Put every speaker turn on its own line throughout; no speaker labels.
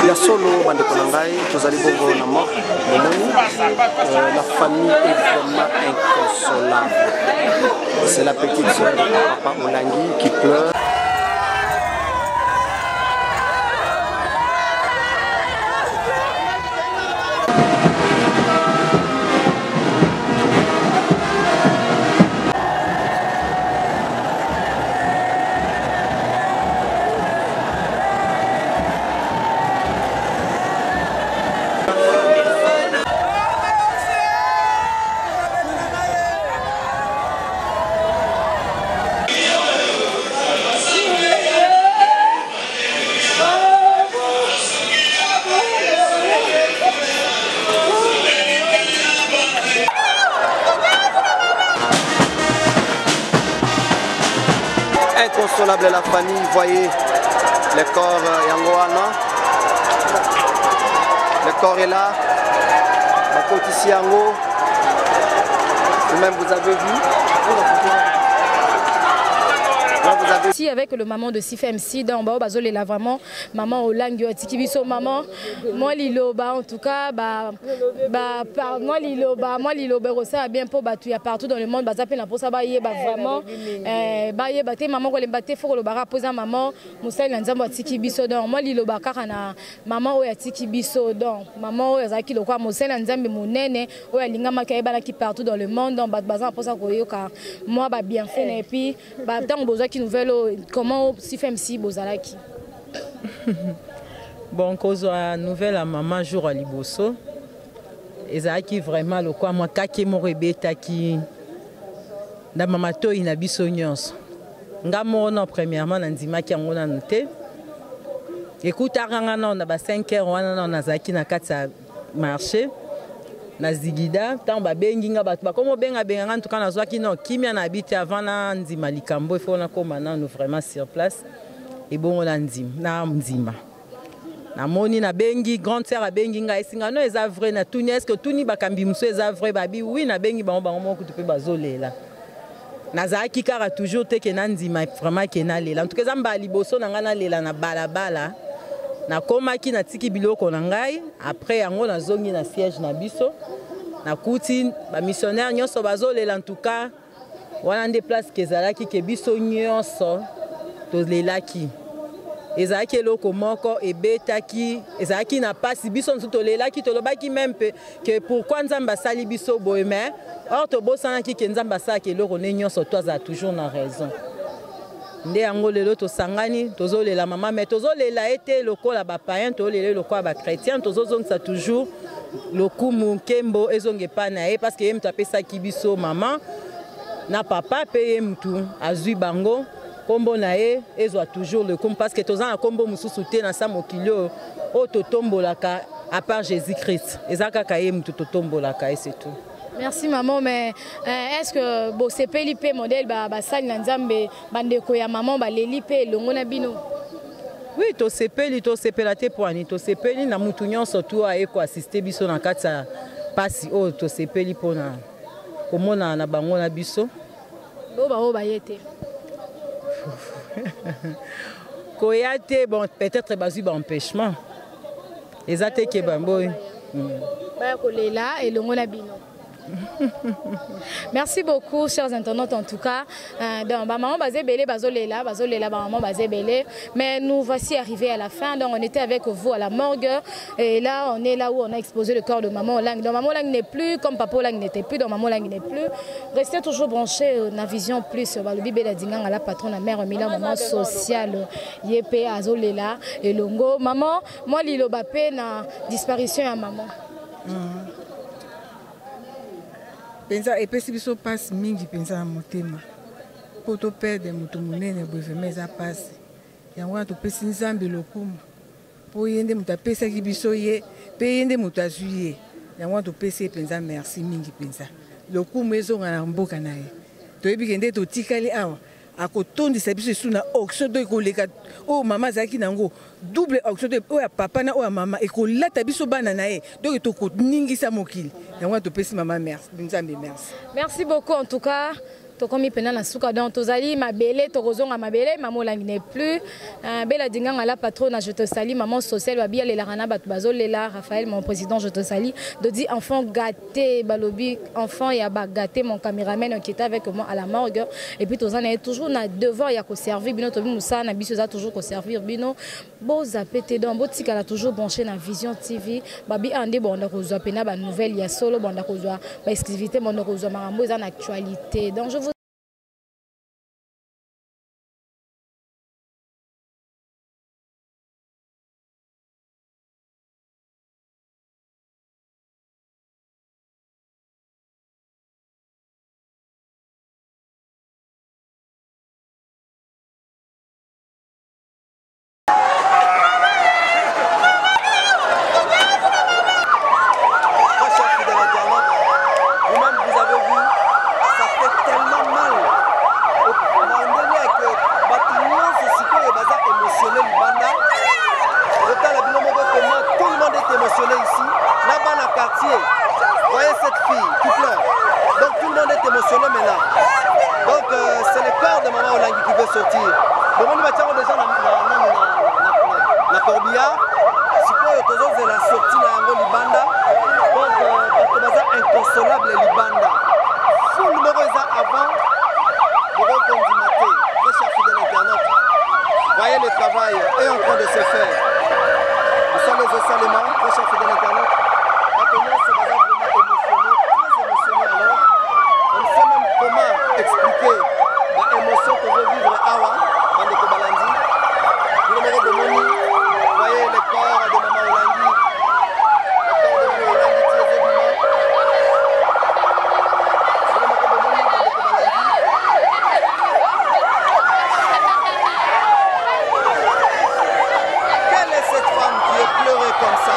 ya solo bande konangai tozali bongo na mort la famille est vraiment inconsolable. C'est la petite sœur de papa Olangi qui pleure. Inconsolable la famille, voyez le corps Yangoana. Le corps est là. La côte ici Yango. Vous-même vous avez vu.
Ici avec le maman de Sif MC dans bas bazole là vraiment maman Olangi Tikibiso maman moi liloba en tout cas moi liloba ça bien pour battu ya partout dans le monde baza pe na pour ça ba yeba vraiment ba yeba te maman ko le baté faut ko le bara poser maman Moussa Nzambo Tikibiso donc moi liloba kaka na maman oya Tikibiso donc maman oya zaki lo kwa Moussa Nzambe monene oya linga makayeba na ki partout dans le monde donc baza pour ça ko yoka moi ba bien fait et puis ba tant besoin qui nouvelle comment si fait MC bozalaki.
Bon cause la nouvelle à maman jour à Liboso. Ezaki vraiment le quoi moi kake mo rebeta ki na mama to ina biso nyonso. Ngamo na premièrement na ndima ki ngona noté. Écoute aranga na ba 5h wana na zaki na kata marché. Na zigida tant ba bengi nga batu ba komo benga benga en tout cas na zwaki no kimia na habite avant na ndima likambo il faut na koma na nous vraiment sur place et bon na ndima na ndima na moni na bengi grande sœur a bengi nga esinga no eza vrai na tuni est-ce que tuni bakambi muso eza vrai babi oui na bengi bango moko tu peux bazolela na zaki kara toujours te ke na ndima vraiment ke na lela en tout cas zamba liboso na nga na lela na balabala na komaki na tiki biloko na ngai après yango na zongi na siège na biso na kuti ba missionnaire nyonso bazolela en tout cas wana nde place kezalaki ke biso nyonso tolelaki ezalaki eloko moko ebetaki ezalaki na pasi biso nso tolelaki tolobaki même que pourquoi nzambe asali biso boye mais or tobosanaki ke nzambe asalaki eloko ne nyonso toza toujours na raison. Nde yango lelo tosangani tozolela mama mais tozolela ete lokola ba païen tozolela lokola ba chrétien tozozongisa toujours lokumu kembo ezonge pa na ye parce que yem tapesa kibiso maman na papa pe yem tu azui bango kombo na ye ezwa toujours le kum parce que tozana kombo mususu te na sa mokilio o totombolaka à part Jésus-Christ ezaka ka yem tu totombolaka et c'est tout.
Merci maman, mais est-ce que bon c'est PLP modèle sali nzambe bandeko ya maman lelipe longona bino?
Oui, to sepeli la te poani to sepeli na mutu nyonso tu aeko assister biso na kata pasi o to sepeli pona komona na bango na biso.
Bo ba yete.
Koyate bon peut-être bazu ba empêchement. Ezate ke bamboy.
Ba kolela et longona bino. Merci beaucoup chers internautes en tout cas donc maman basé belé bazolela maman basé belé mais nous voici arrivés à la fin donc on était avec vous à la morgue et là on est là où on a exposé le corps de maman Olangi. Donc maman Olangi n'est plus comme papa Olangi n'était plus donc maman Olangi n'est plus. Restez toujours branchés na vision plus le bibe la dingang à la patronne la mère Mila maman sociale yep azolela et longo maman moi lilo bapé na disparition à maman.
Pensa epesi biso passe mingi pensa na motema po to perdre mutu munene boyevema eza pasi yango wana topesi nzambe lokumu po ye nde mutu apesaki biso ye mpe ye nde mutu azwi ye yango wana topesi ye penza merci mingi penza lokumu ezonga na mboka na ye toyebi ke nde totikali awa akotondisa biso esu na auction to ekoleka oyo mama azalaki nango double auction to oyo ya papa na oyo ya mama ekolata biso bana na ye donc tokoningisa mokili yango topesi mama merci nzambe merci.
Merci beaucoup en tout cas tokomi pena na suka donc tozali mabele tokozonga mabele maman Olangi n'est plus bela dinganga la patronne je te salue maman sociale babia les larana bat bazolela Raphaël mon président je te salue de dire enfant gâté balobi enfant ya ba gâté mon caméraman qui était avec moi à la morgue et puis tozana est toujours na devoir ya ko servir bino tobi musa na biso za toujours ko servir bino bo zapete donc botika la toujours branché na Vision TV babi ande bonda ko zo pena ba nouvelle ya solo bonda ko zo ba exclusivité bonda ko zo marambo za na actualité donc je vous
voyez cette fille qui pleure. Donc tout le monde est émotionné maintenant. Donc c'est le corps de maman Olangi qui veut sortir. Bon, on va déjà la corbillard. Si quoi il la sortie dans le Libanda. Donc c'est inconsolable le Libanda. Full numéro avant. Pour recondimater. Très cher fidèle internaute. Voyez le travail est en train de se faire. Nous sommes les ossalements. Très cher fidèle internaute. Expliquer l'émotion que je veux vivre Awa, dans le Kobalandi. Vous voyez le corps de maman Olangi. Le corps de maman Olangi qui est vivant. Quelle est cette femme qui est pleurée comme ça?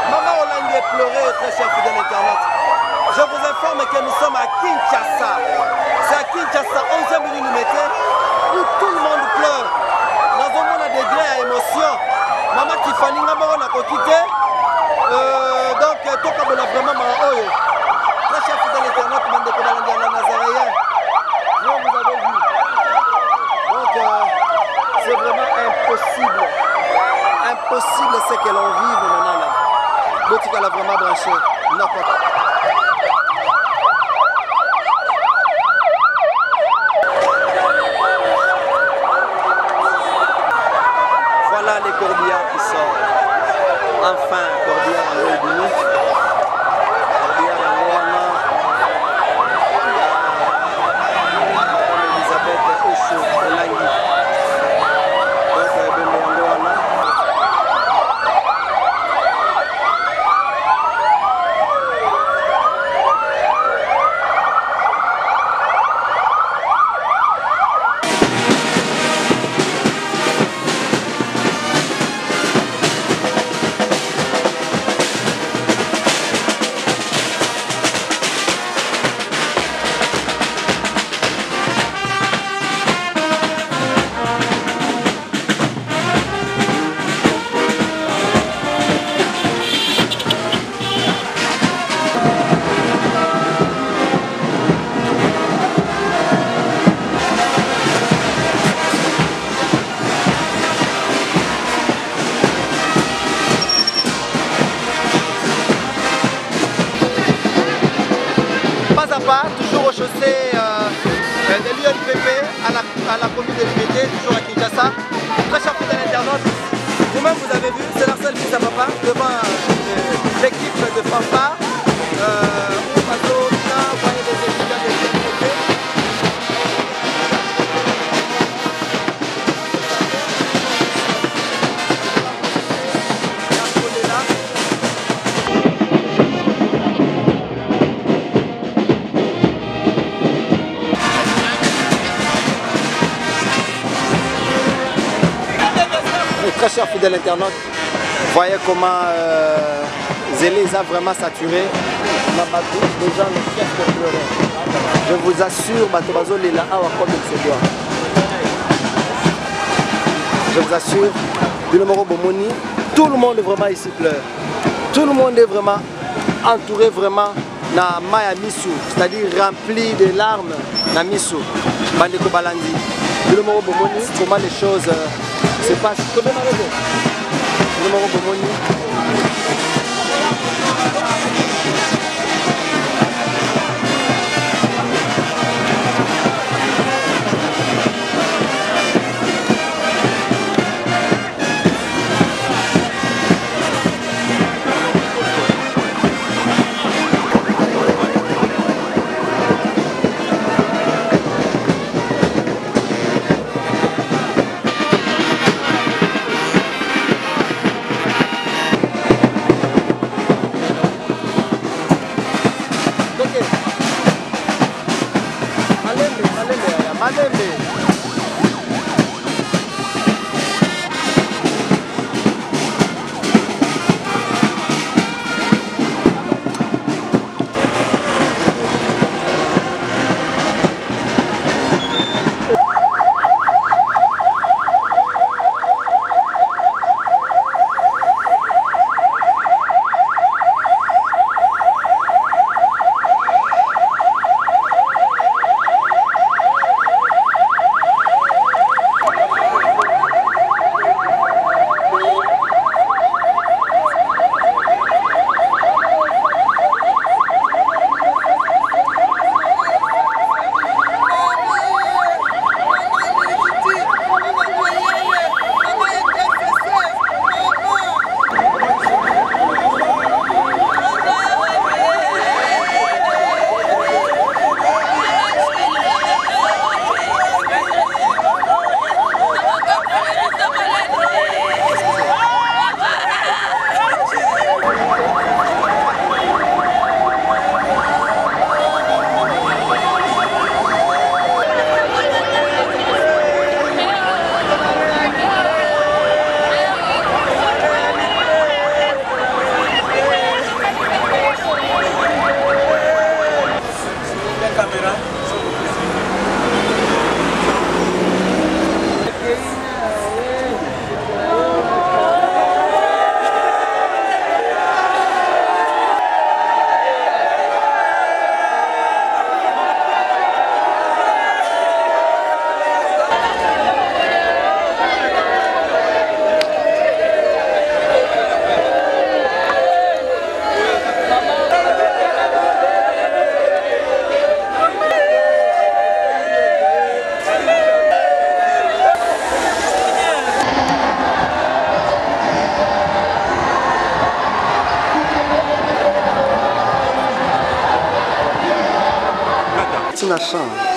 Maman Olangi est pleurée, très cher fidèle internaute. Je vous informe que nous sommes à Kinshasa. C'est à Kinshasa, 11e millimètre, où tout le monde pleure. Nous avons un degré à émotion. Maman Tiffany, nous avons quitté. Donc, tout le monde a vraiment mal. Très cher fidèle internaute, nous avons la Nazaréen. Vous avez vu. Donc, c'est vraiment impossible. Impossible ce que l'on vive maintenant là. L'autre qui a vraiment branché. Voilà les corbillards qui sortent. Enfin, corbillards en Loïbini. Corbillards en Loana. Elisabeth Osho Olangi. Donc, Bembe en Loana. Toujours au chaussée de l'UNPP à la commune de Limité, toujours à Kinshasa. Très cher fidèle internaute, vous-même vous avez vu, c'est Marcel fils à papa devant l'équipe de fanfare. Vous voyez des étudiants de l'UNPP. Très cher fidèle internaute, voyez comment Zélé a vraiment saturé. On a battu les gens ne cessent de pleurer. Je vous assure, Batobazo Lila Awa comme il se doit. Je vous assure, du numéro Bomoni, tout le monde vraiment ici pleure. Tout le monde est vraiment entouré vraiment na maya misu, c'est-à-dire rempli de larmes na misu. Bandeko balandi. Comment les choses se passent.
Tina Chan.